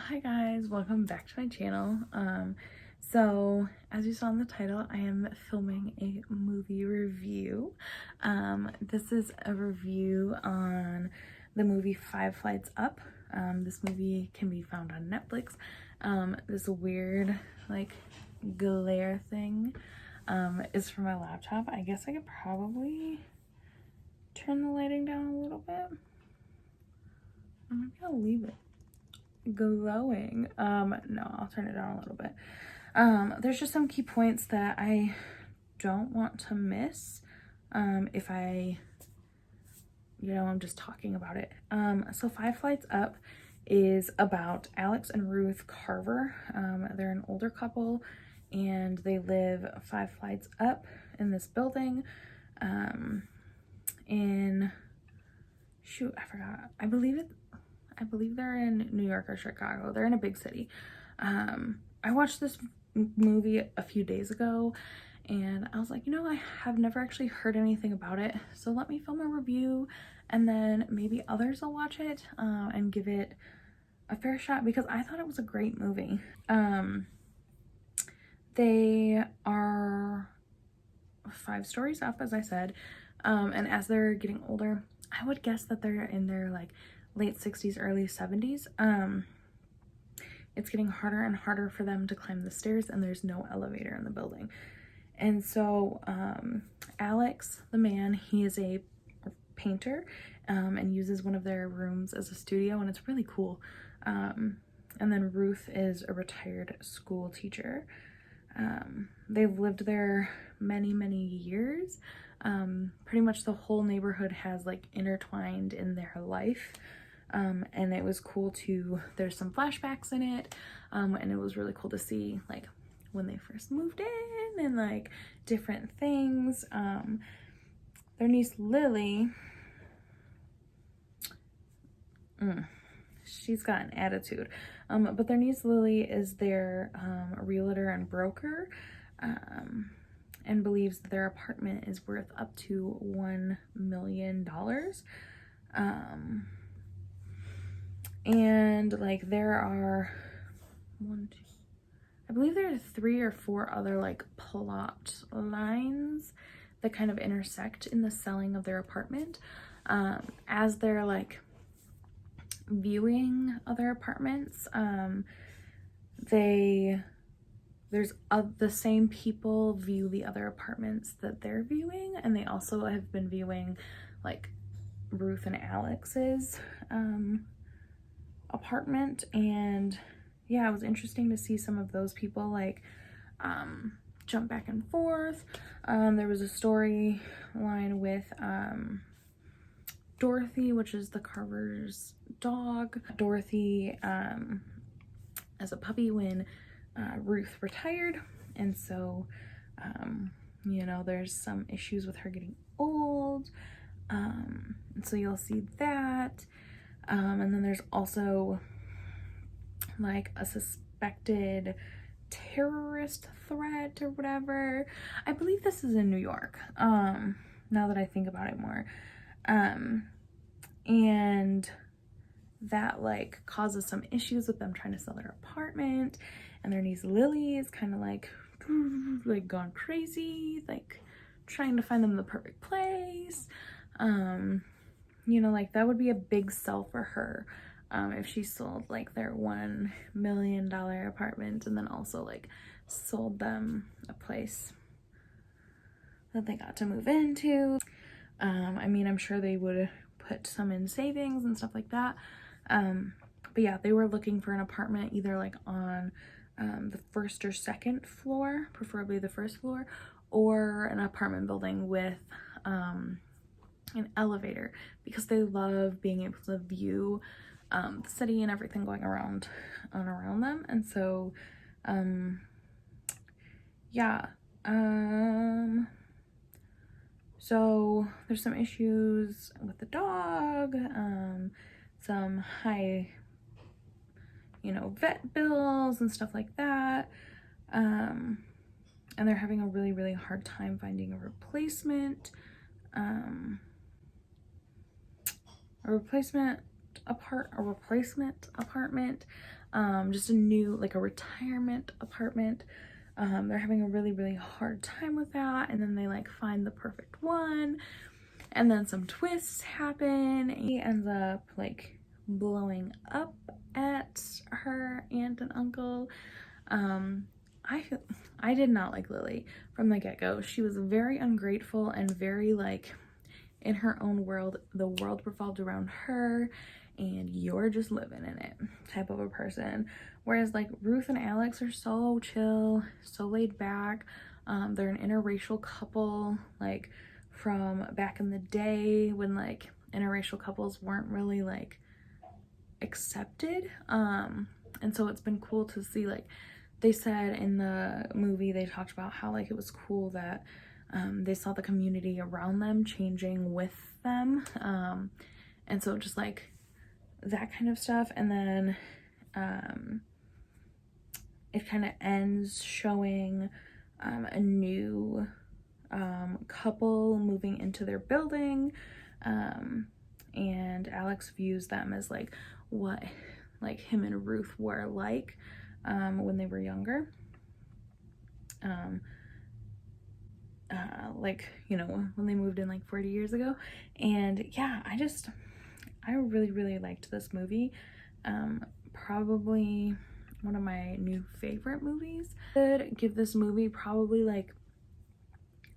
Hi guys, welcome back to my channel. So as you saw in the title, I am filming a movie review. This is a review on the movie Five Flights Up. This movie can be found on Netflix. This weird like glare thing is for my laptop. I guess I could probably turn the lighting down a little bit. I'm gonna leave it glowing. No, I'll turn it down a little bit. There's just some key points that I don't want to miss if I'm just talking about it. So Five Flights Up is about Alex and Ruth Carver. They're an older couple and they live 5 flights up in this building in I forgot. I believe they're in New York or Chicago. They're in a big city. I watched this movie a few days ago and I was like, I have never actually heard anything about it. So let me film a review and then maybe others will watch it and give it a fair shot because I thought it was a great movie. They are 5 stories up, as I said. And as they're getting older, I would guess that they're in their like late 60s, early 70s. It's getting harder and harder for them to climb the stairs and there's no elevator in the building. And so Alex, the man, he is a painter and uses one of their rooms as a studio, and it's really cool. And then Ruth is a retired school teacher. They've lived there many years. Pretty much the whole neighborhood has like intertwined in their life. And it was cool there's some flashbacks in it. And it was really cool to see like when they first moved in and like different things. Their niece Lily, she's got an attitude. But their niece Lily is their realtor and broker, and believes that their apartment is worth up to $1 million. And like there are I believe there are 3 or 4 other like plot lines that kind of intersect in the selling of their apartment. As they're like viewing other apartments, the same people view the other apartments that they're viewing, and they also have been viewing like Ruth and Alex's apartment. And yeah, it was interesting to see some of those people like jump back and forth. There was a storyline with Dorothy, which is the Carver's dog. Dorothy as a puppy when Ruth retired, and so there's some issues with her getting old, and so you'll see that. And then there's also like a suspected terrorist threat or whatever. I believe this is in New York, now that I think about it more. And that like causes some issues with them trying to sell their apartment, and their niece Lily is kind of like gone crazy, like trying to find them the perfect place. Like that would be a big sell for her if she sold like their $1 million apartment and then also like sold them a place that they got to move into. I mean, I'm sure they would put some in savings and stuff like that. But yeah, they were looking for an apartment either like on the 1st or 2nd floor, preferably the 1st floor, or an apartment building with an elevator, because they love being able to view the city and everything going around them. And so yeah, so there's some issues with the dog, some high vet bills and stuff like that, and they're having a really hard time finding a replacement a replacement apartment, just a new, like a retirement apartment. They're having a really hard time with that, and then they like find the perfect one, and then some twists happen. He ends up like blowing up at her aunt and uncle. I did not like Lily from the get-go. She was very ungrateful and very like in her own world. The world revolved around her and you're just living in it type of a person. Whereas like Ruth and Alex are so chill, so laid back. They're an interracial couple, like from back in the day when like interracial couples weren't really like accepted. And so it's been cool to see, like they said in the movie, they talked about how like it was cool that they saw the community around them changing with them. And so just like that kind of stuff. And then it kind of ends showing a new couple moving into their building, and Alex views them as like what like him and Ruth were like when they were younger, like, you know, when they moved in like 40 years ago. And yeah, I really liked this movie. Probably one of my new favorite movies. I could give this movie probably like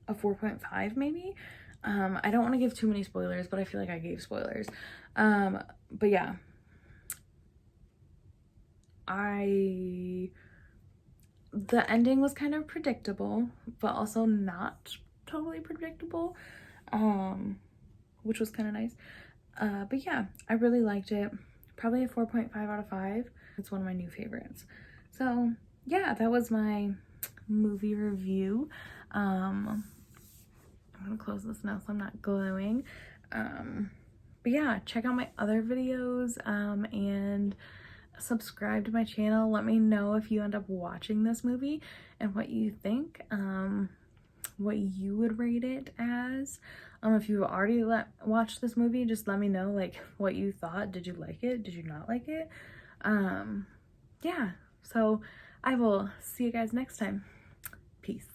a 4.5 maybe. I don't want to give too many spoilers, but I feel like I gave spoilers. But yeah, the ending was kind of predictable, but also not totally predictable, which was kind of nice. But yeah, I really liked it. Probably a 4.5 out of 5. It's one of my new favorites. So yeah, that was my movie review. I'm gonna close this now so I'm not glowing. But yeah, check out my other videos, and subscribe to my channel. Let me know if you end up watching this movie and what you think, what you would rate it as. If you've already watched this movie, just let me know like what you thought. Did you like it? Did you not like it? Yeah, so I will see you guys next time. Peace.